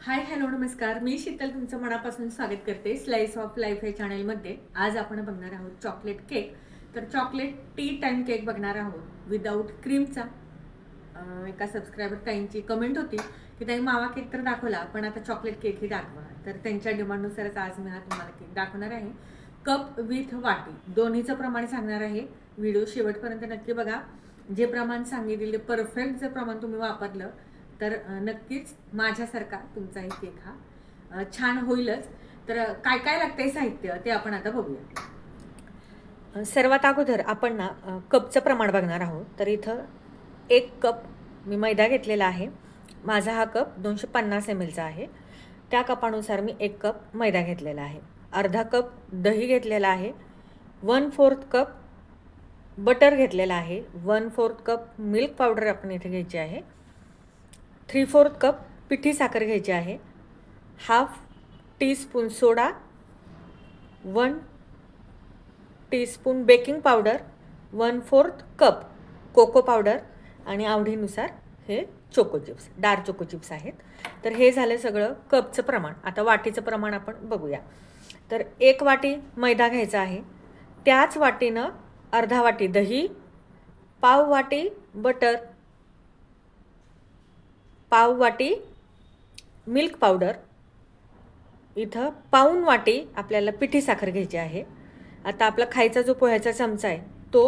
Hi hello नमस्कार. मी शीतल तुमचं मनापासून स्वागत करते स्लाइस ऑफ लाईफ या चॅनलमध्ये. आज आपण बघणार आहोत चॉकलेट केक. तर चॉकलेट टी टाइम केक बघणार आहोत विदाऊट क्रीमचा. एका सबस्क्रायबर ताईंची कमेंट होती की ताई मावा केक तर दाखवला पण आता चॉकलेट केकही दाखवा. तर त्यांच्या डिमांडनुसारच आज मी तुम्हाला केक दाखवणार आहे. कप विथ वाटी दोन्हीचं प्रमाण सांगणार आहे. व्हिडिओ शेवटपर्यंत नक्की बघा. जे प्रमाण सांगितलेले परफेक्ट जर प्रमाण तुम्ही वापरलं तर नक्कीच माझ्यासारखा तुमचाही केक हा छान होईलच. तर काय काय लागतंय साहित्य ते आपण आता बघूया. सर्वात अगोदर आपण ना कपचं प्रमाण बघणार आहोत. तर इथं 1 कप मी मैदा घेतलेला आहे. माझा हा कप 250 ml चा आहे. त्या कपानुसार मी 1 कप मैदा घेतलेला आहे. अर्धा कप दही घेतलेला आहे. 1/4 कप बटर घेतलेला आहे. 1/4 कप मिल्क पावडर आपण इथे घ्यायची आहे. 3/4 कप पिठी साखर घ्यायची आहे. Half teaspoon soda, 1 teaspoon baking powder, 1/4 cup cocoa powder आणि आवडीनुसार हे choco chips, dark choco chips आहेत. तर हे झालं सगळं कपचं प्रमाण. आता वाटीचं प्रमाण आपण बघूया. तर 1 वाटी मैदा घ्यायचा आहे. त्याच वाटीनं अर्धा वाटी दही, पाव वाटी बटर, पाव वाटी मिल्क पावडर, इथं पाऊण वाटी आपल्याला पिठी साखर घ्यायची आहे. आता आपला खायचा जो पोह्याचा चमचा आहे तो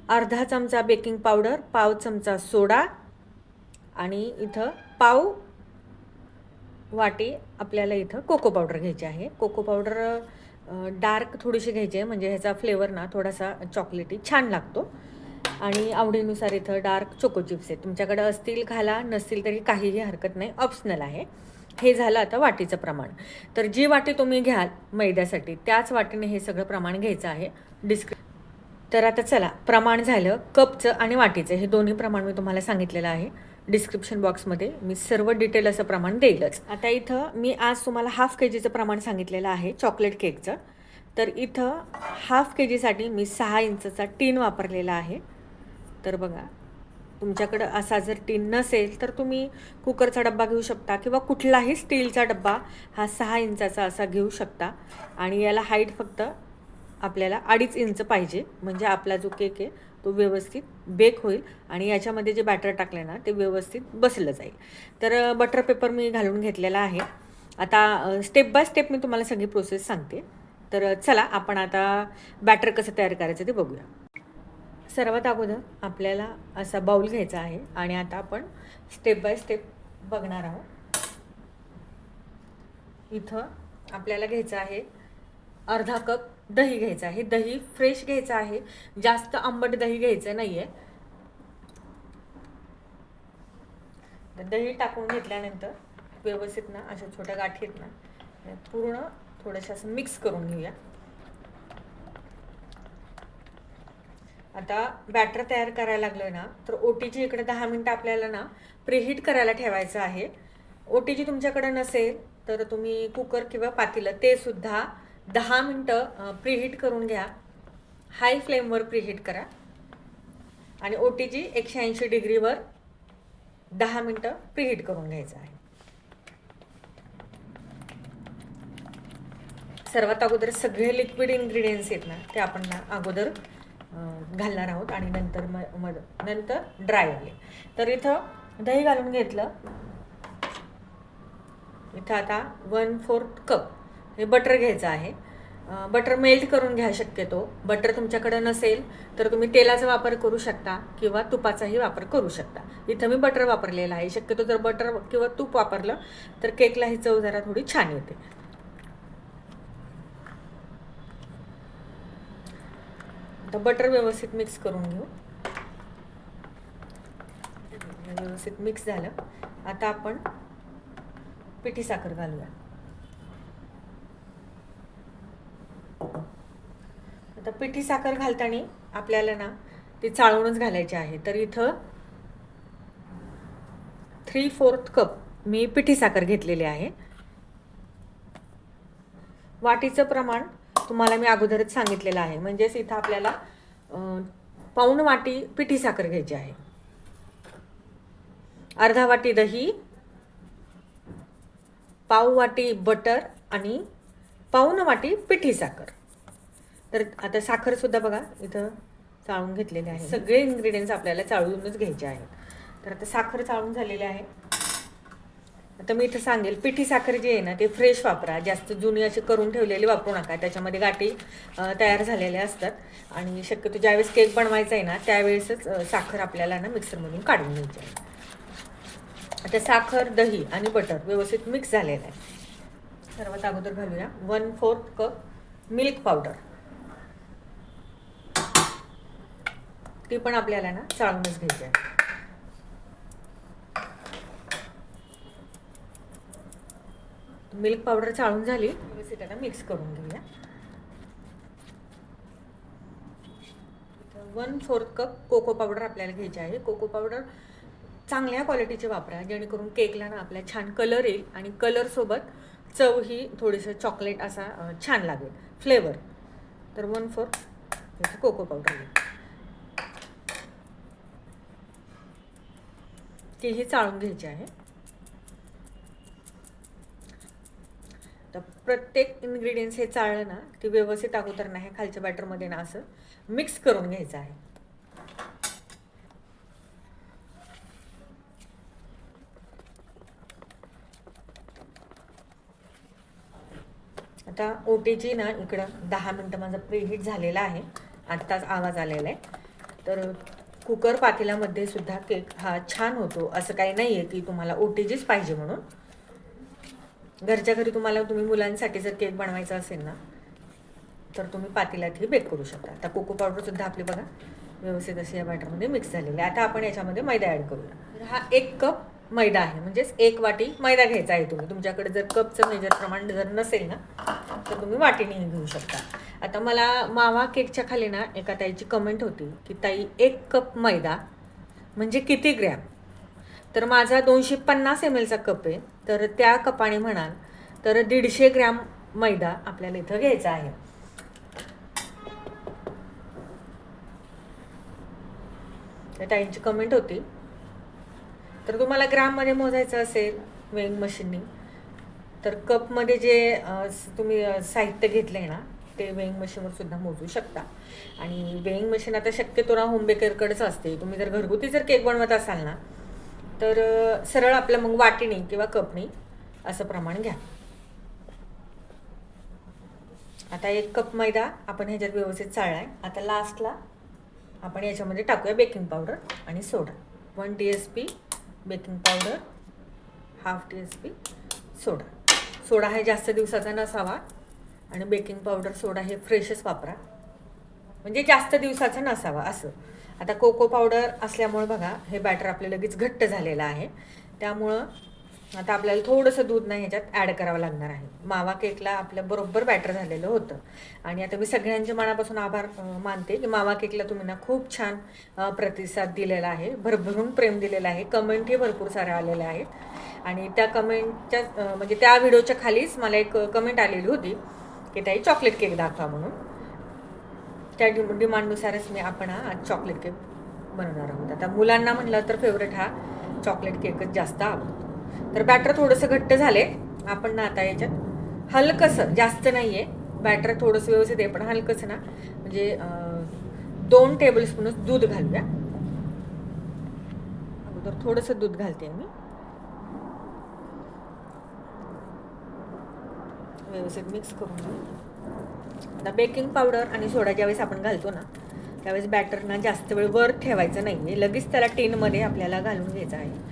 अर्धा चमचा बेकिंग पावडर, पाव चमचा सोडा आणि इथं पाव वाटी आपल्याला इथं कोको पावडर घ्यायची आहे. कोको पावडर डार्क थोडीशी घ्यायची आहे म्हणजे ह्याचा फ्लेवर ना थोडासा चॉकलेटी छान लागतो. आणि आवडीनुसार इथं डार्क चोको चिप्स आहेत. तुमच्याकडे असतील घाला, नसतील तरी काहीही हरकत नाही, ऑप्शनल आहे. हे झालं आता वाटीचं प्रमाण. तर जी वाटी तुम्ही घ्याल मैद्यासाठी त्याच वाटीने हे सगळं प्रमाण घ्यायचं आहे. तर आता चला प्रमाण झालं कपचं आणि वाटीचं. हे दोन्ही प्रमाण मी तुम्हाला सांगितलेलं आहे. डिस्क्रिप्शन बॉक्समध्ये मी सर्व डिटेल असं प्रमाण देईलच. आता इथं मी आज तुम्हाला हाफ KGचं प्रमाण सांगितलेलं आहे चॉकलेट केकचं. तर इथं हाफ KGसाठी मी 6 इंचचा टीन वापरलेला आहे. तर बघा, तुमच्याकडं असा जर टीन नसेल तर तुम्ही कुकरचा डब्बा घेऊ शकता किंवा कुठलाही स्टीलचा डब्बा हा 6 इंचाचा असा घेऊ शकता. आणि याला हाईट फक्त आपल्याला 2.5 इंच पाहिजे म्हणजे आपला जो केक आहे तो व्यवस्थित बेक होईल आणि याच्यामध्ये जे बॅटर टाकलं ना ते व्यवस्थित बसलं जाईल. तर बटर पेपर मी घालून घेतलेला आहे. आता स्टेप बाय स्टेप मी तुम्हाला सगळी प्रोसेस सांगते. तर चला आपण आता बॅटर कसं तयार करायचं ते बघूया. सर्वात अगोदर आपल्याला असा बाउल घ्यायचा आहे आणि आता आपण स्टेप बाय स्टेप बघणार आहोत. इथं आपल्याला घ्यायचं आहे अर्धा कप दही घ्यायचं आहे. दही फ्रेश घ्यायचं आहे, जास्त आंबट दही घ्यायचं नाही आहे. दही टाकून घेतल्यानंतर व्यवस्थित ना अशा छोट्या गाठी आहेत ना पूर्ण थोडंसं असं मिक्स करून घेऊया. आता बॅटर तयार करायला लागलोय ना तर ओटीजी इकडे 10 मिनटं आपल्याला ना प्रीहीट करायला ठेवायचं आहे. ओटीजी तुमच्याकडे नसेल तर तुम्ही कुकर किंवा पातेलं ते सुद्धा 10 मिनटं प्रीहीट करून घ्या. हाय फ्लेमवर प्रीहीट करा आणि ओटीजी 180 डिग्रीवर 10 मिनटं प्रीहीट करून घ्यायचं आहे. सर्वात अगोदर सगळे लिक्विड इन्ग्रेडियंट्स आहेत ना ते आपण ना अगोदर घालणार आहोत आणि नंतर ड्राय आले. तर इथं दही घालून घेतलं. इथं आता 1/4 कप हे बटर घ्यायचं आहे. बटर मेल्ट करून घ्या शक्यतो. बटर तुमच्याकडे नसेल तर तुम्ही तेलाचा वापर करू शकता किंवा तुपाचाही वापर करू शकता. इथं मी बटर वापरलेला आहे. शक्यतो जर बटर किंवा तूप वापरलं तर केकला ही चव जरा थोडी छान येते. आता बटर व्यवस्थित मिक्स करून घेऊ. व्यवस्थित मिक्स झालं. आता आपण पिठी साखर घालूया. आता पिठी साखर घालताना आपल्याला ना ती चाळूनच घालायची आहे. तर इथं 3/4 कप मी पिठी साखर घेतलेली आहे. वाटीचं प्रमाण तुम्हाला मी अगोदरच सांगितलेलं आहे. म्हणजेच इथं आपल्याला पाऊण वाटी पिठी साखर घ्यायची आहे. अर्धा वाटी दही, पाव वाटी बटर आणि पाऊण वाटी पिठी साखर. तर आता साखरसुद्धा बघा इथं चाळून घेतलेले आहे. सगळे इन्ग्रेडियंट्स आपल्याला चाळूनच घ्यायचे आहेत. तर आता साखर चाळून झालेली आहे. आता मी इथं सांगेल, पिठी साखर जी आहे ना ते फ्रेश वापरा, जास्त जुनी अशी करून ठेवलेली वापरू नका. त्याच्यामध्ये गाठी तयार झालेल्या असतात आणि शक्यतो ज्यावेळेस केक बनवायचा आहे ना त्यावेळेसच साखर आपल्याला ना मिक्सरमधून काढून घ्यायची आहे. आता साखर, दही आणि बटर व्यवस्थित मिक्स झालेलं आहे. सर्वात अगोदर घालूया 1/4 कप मिल्क पावडर. ती पण आपल्याला ना चाळूनच घ्यायची आहे. मिल्क पावडर चाळून झाली, व्यवस्थित त्याला मिक्स करून घेऊया. 1/4 कप कोको पावडर आपल्याला घ्यायची आहे. कोको पावडर चांगल्या क्वालिटीचे वापरा, जेणेकरून केकला ना आपल्या छान कलर येईल आणि कलरसोबत चव ही थोडीसं चॉकलेट असा छान लागेल फ्लेवर. तर 1/4 कोको पावडर तीही चाळून घ्यायची आहे. तर प्रत्येक इन्ग्रेडियंट्स हे चाळलं ना ते व्यवस्थित अगोदर नाही खालच्या बॅटरमध्ये ना असं मिक्स करून घ्यायचं आहे. आता ओटीजी ना इकडं 10 मिनटं माझं प्रीहीट झालेला आहे. आत्ताच आवाज आलेला आहे. तर कुकर पातेल्यामध्ये सुद्धा केक हा छान होतो. असं काही नाही आहे की तुम्हाला ओटीजीच पाहिजे म्हणून. घरच्या घरी तुम्ही मुलांसाठी जर केक बनवायचा असेल ना तर तुम्ही पातेल्यातही बेक करू शकता. आता कोको पावडरसुद्धा आपली बघा व्यवस्थित अशी या बॅटरमध्ये मिक्स झालेली आहे. आता आपण याच्यामध्ये मैदा ॲड करूया. तर हा 1 कप मैदा आहे, म्हणजेच 1 वाटी मैदा घ्यायचा आहे. तुमच्याकडे जर कपचं मेजर प्रमाण जर नसेल ना तर तुम्ही वाटीनेही घेऊ शकता. आता मला मावा केकच्या खाली ना एका ताईची कमेंट होती की ताई 1 कप मैदा म्हणजे किती ग्रॅम? तर माझा 250 ml चा कप आहे, तर त्या कपाने म्हणाल तर 150 ग्रॅम मैदा आपल्याला इथं घ्यायचा आहे. त्या ताईंची कमेंट होती. तर तुम्हाला ग्रॅममध्ये मोजायचं असेल वेइंग मशीननी तर कपमध्ये जे तुम्ही साहित्य घेतलं आहे ना ते वेइंग मशीनवर सुद्धा मोजू शकता. आणि वेइंग मशीन आता शक्यतो ना होम बेकरकडेच असते. तुम्ही जर घरगुती जर केक बनवत असाल ना तर सरळ आपलं मग वाटीने किंवा कपनी असं प्रमाण घ्या. आता 1 कप मैदा आपण ह्याच्यात व्यवस्थित चाळला आहे. आता लास्टला आपण याच्यामध्ये टाकूया बेकिंग पावडर आणि सोडा. 1 TSP baking powder, half TSP सोडा. सोडा हे जास्त दिवसाचा नसावा आणि बेकिंग पावडर सोडा हे फ्रेशच वापरा, म्हणजे जास्त दिवसाचा नसावा असं. आता कोको पावडर असल्यामुळे बघा हे बॅटर आपलं लगेच घट्ट झालेलं आहे. त्यामुळं आता आपल्याला थोडंसं दूध नाही ह्याच्यात ॲड करावं लागणार आहे. मावा केकला आपलं बरोबर बॅटर झालेलं होतं. आणि आता मी सगळ्यांच्या मनापासून आभार मानते की मावा केकला तुम्ही ना खूप छान प्रतिसाद दिलेला आहे, भरभरून प्रेम दिलेलं आहे. कमेंटही भरपूर साऱ्या आलेल्या आहेत. आणि त्या कमेंटच्या म्हणजे त्या व्हिडिओच्या खालीच मला एक कमेंट आलेली होती की ताई चॉकलेट केक दाखवा म्हणून. त्या डिमांडनुसारच आपण आज चॉकलेट केक बनवणार आहोत. आता मुलांना म्हटलं तर फेवरेट हा चॉकलेट केकच जास्त आवडतो. तर बॅटर थोडंसं घट्ट झाले. आपण ना आता याच्यात हलकंसं, जास्त नाही आहे बॅटर, थोडंसं व्यवस्थित आहे पण हलकंसं ना म्हणजे 2 टेबलस्पूनच दूध घालूया. अगोदर थोडंसं दूध घालते मी. व्यवस्थित मिक्स करून घेऊ. आता बेकिंग पावडर आणि सोडा ज्यावेळेस आपण घालतो ना त्यावेळेस बॅटरना जास्त वेळ वर ठेवायचं नाही आहे, लगेच त्याला टिनमध्ये आपल्याला घालून घ्यायचं आहे.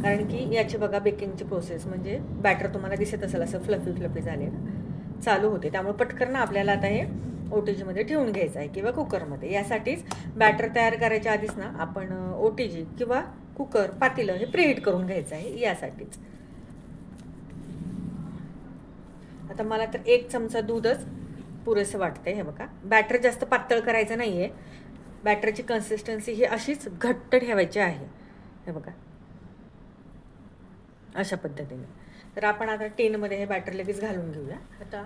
कारण की याची बघा बेकिंगची प्रोसेस म्हणजे बॅटर तुम्हाला दिसत असेल असं फ्लफी झालेलं चालू होते. त्यामुळे पटकन आपल्याला आता हे ओटीजीमध्ये ठेवून घ्यायचं आहे किंवा कुकरमध्ये. यासाठीच बॅटर तयार करायच्या आधीच ना आपण ओटीजी किंवा कुकर पातेलं हे प्रीहीट करून घ्यायचं आहे यासाठीच. आता मला तर 1 चमचा दूधच पुरेसं वाटतंय. हे बघा बॅटर जास्त पातळ करायचं नाही आहे. बॅटरची कन्सिस्टन्सी ही अशीच घट्ट ठेवायची आहे. हे बघा अशा पद्धतीने. तर आपण आता टीनमध्ये हे बॅटर लगेच घालून घेऊया. आता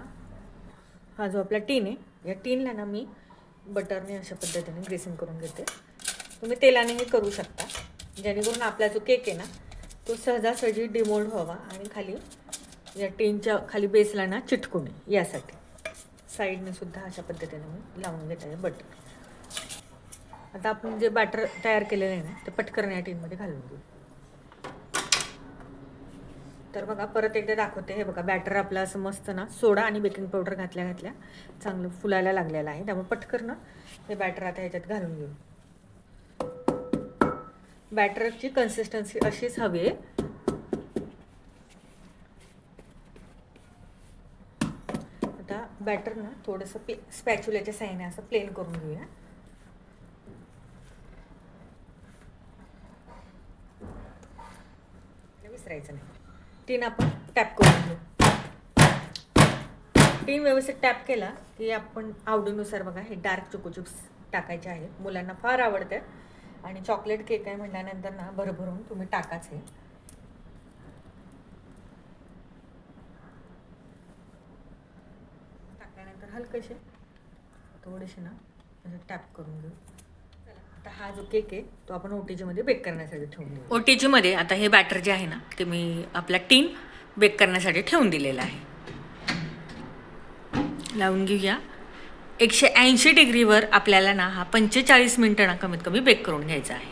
हा जो आपला टीन आहे या टीनला ना मी बटरने अशा पद्धतीने ग्रेसिंग करून घेते. तुम्ही तेलानेही करू शकता, जेणेकरून आपला जो केक आहे ना तो सहजासहजी डिमोल्ड व्हावा आणि खाली या टीनच्या खाली बेसला ना चिटकू नये यासाठी साईडने सुद्धा अशा पद्धतीने मी लावून घेत आहे बटर. आता आपण जे बॅटर तयार केलेलं आहे ना ते पटकन या टीनमध्ये घालून घेऊ. तर बघा परत एकदा दाखवते. हे बघा बॅटर आपलं असं मस्त ना सोडा आणि बेकिंग पावडर घातल्या चांगलं फुलायला लागलेलं आहे. त्यामुळे पटकन ना हे बॅटर आता ह्याच्यात घालून घेऊ. बॅटरची कन्सिस्टन्सी अशीच हवी आहे. आता बॅटर ना थोडंसं स्पॅच्युलाच्या साहाय्याने असं प्लेन करून घेऊया. विसरायचं नाही. टीन आपण टॅप करून घेऊ. टीन व्यवस्थित टॅप केला की आपण आवडीनुसार बघा हे डार्क चोको चिप्स टाकायचे आहेत. मुलांना फार आवडतात आणि चॉकलेट केक आहे म्हटल्यानंतर ना भरभरून तुम्ही टाकाच. हे टाकल्यानंतर हलकेसे थोडेसे ना असं टॅप करून घेऊ. आता हा जो केक आहे तो आपण ओटीजीमध्ये बेक करण्यासाठी ठेवून देऊ. ओटीजीमध्ये आता हे बॅटर जे आहे ना ते मी आपला टीन बेक करण्यासाठी ठेवून दिलेलं आहे. लावून घेऊया. 180 डिग्रीवर आपल्याला ना हा 45 मिनटं ना कमीत कमी बेक करून घ्यायचा आहे.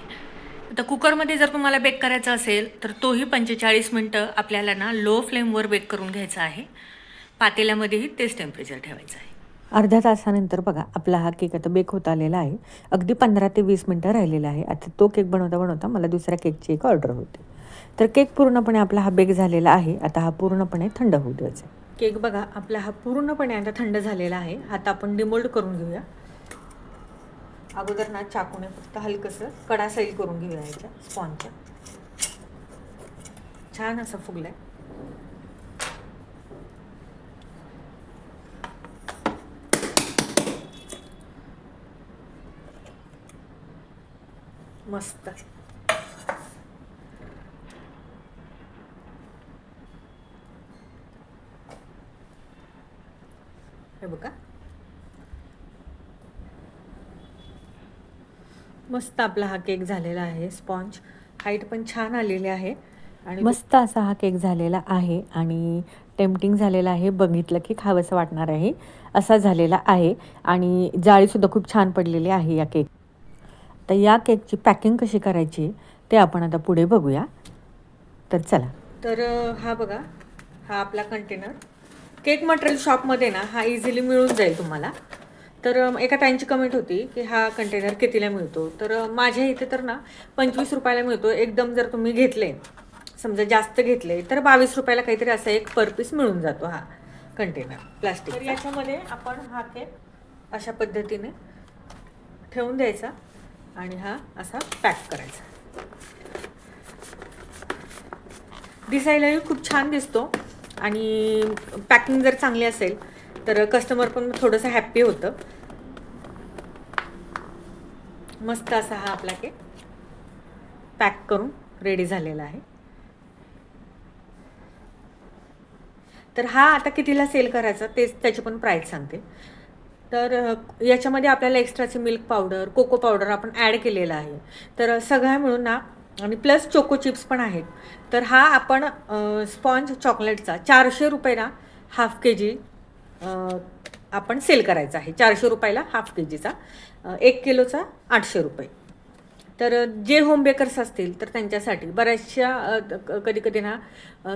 आता कुकरमध्ये जर तुम्हाला बेक करायचा असेल तर तोही 45 मिनटं आपल्याला ना लो फ्लेमवर बेक करून घ्यायचा आहे. पातेल्यामध्येही तेच टेम्परेचर ठेवायचं आहे. अर्ध्या तासानंतर बघा आपला हा केक आता बेक होत आलेला आहे. अगदी 15 ते 20 मिनटं राहिलेला आहे. आता तो केक बनवता मला दुसऱ्या केकची एक ऑर्डर होती. तर केक पूर्णपणे आपला हा बेक झालेला आहे. आता हा पूर्णपणे थंड होऊ द्यायचा. केक बघा आपला हा पूर्णपणे आता थंड झालेला आहे. आता आपण डिमोल्ड करून घेऊया. अगोदर ना चाकूने फक्त हलकंसं कडा सैल करून घेऊया याच्या स्पॉनच्या. छान असं फुगलाय. मस्त. हे बघा मस्त आपला हा केक झालेला आहे. स्पॉन्ज हाईट पण छान आलेली आहे आणि मस्त असा हा केक झालेला आहे आणि टेम्पटिंग झालेला आहे. बघितलं की खावंसं वाटणार आहे असा झालेला आहे आणि जाळीसुद्धा खूप छान पडलेली आहे या केक. तर या केकची पॅकिंग कशी करायची ते आपण आता पुढे बघूया. तर चला. तर हा बघा हा आपला कंटेनर केक मटेरियल शॉपमध्ये ना हा इझिली मिळून जाईल तुम्हाला. तर एका ताईंची कमेंट होती की हा कंटेनर कितीला मिळतो. तर माझ्या इथे तर ना 25 रुपयाला मिळतो. एकदम जर तुम्ही घेतले समजा जास्त घेतले तर 22 रुपयाला काहीतरी असा एक पर पीस मिळून जातो हा कंटेनर प्लास्टिक. तर याच्यामध्ये आपण हा केक अशा पद्धतीने ठेवून द्यायचा आणि हा असा पॅक करायचा. दिसायलाही खूप छान दिसतो आणि पॅकिंग जर चांगली असेल तर कस्टमर पण थोडंसं हॅप्पी होतं. मस्त असा हा आपला केक पॅक करून रेडी झालेला आहे. तर हा आता कितीला सेल करायचा तेच त्याची पण प्राईस सांगते. तर याच्यामध्ये आपल्याला एक्स्ट्राची मिल्क पावडर कोको पावडर आपण ॲड केलेला आहे. तर सगळ्या मिळून ना आणि प्लस चोको चिप्स पण आहेत. तर हा आपण स्पॉन्ज चॉकलेटचा 400 रुपयाला हाफ के जी आपण सेल करायचा आहे. 400 रुपयाला हाफ के जीचा. 1 किलोचा 800 रुपये. तर जे होम बेकर्स असतील तर त्यांच्यासाठी बऱ्याचशा कधी कधी ना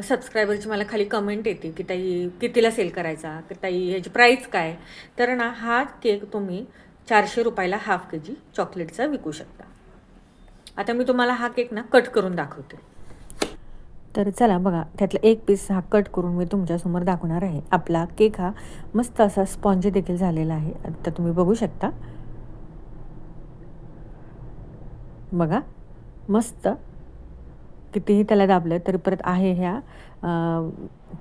सबस्क्रायबरची मला खाली कमेंट येते की ताई कितीला सेल करायचा, की ताई ह्याची प्राईस काय. तर ना हा केक तुम्ही 400 रुपयाला हाफ के जी चॉकलेटचा विकू शकता. आता मी तुम्हाला हा केक ना कट करून दाखवते. तर चला बघा त्यातला एक पीस हा कट करून मी तुमच्यासमोर दाखवणार आहे. आपला केक हा मस्त असा स्पॉन्जी देखील झालेला आहे. आता तुम्ही बघू शकता. बघा मस्त कितीही त्याला दाबलं तरी परत आहे ह्या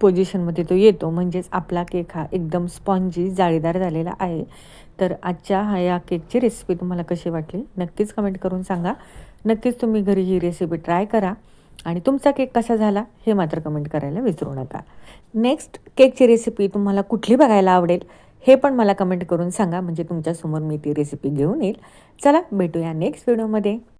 पोझिशनमध्ये तो येतो. म्हणजेच आपला केक हा एकदम स्पॉन्जी जाळीदार झालेला आहे. तर आजच्या या केकची रेसिपी तुम्हाला कशी वाटली नक्कीच कमेंट करून सांगा. नक्कीच तुम्ही घरी ही रेसिपी ट्राय करा आणि तुमचा केक कसा झाला हे मात्र कमेंट करायला विसरू नका. नेक्स्ट केकची रेसिपी तुम्हाला कुठली बघायला आवडेल हे पण मला कमेंट करून सांगा. म्हणजे तुमच्यासमोर मी ती रेसिपी घेऊन येईल. चला भेटूया नेक्स्ट व्हिडिओमध्ये.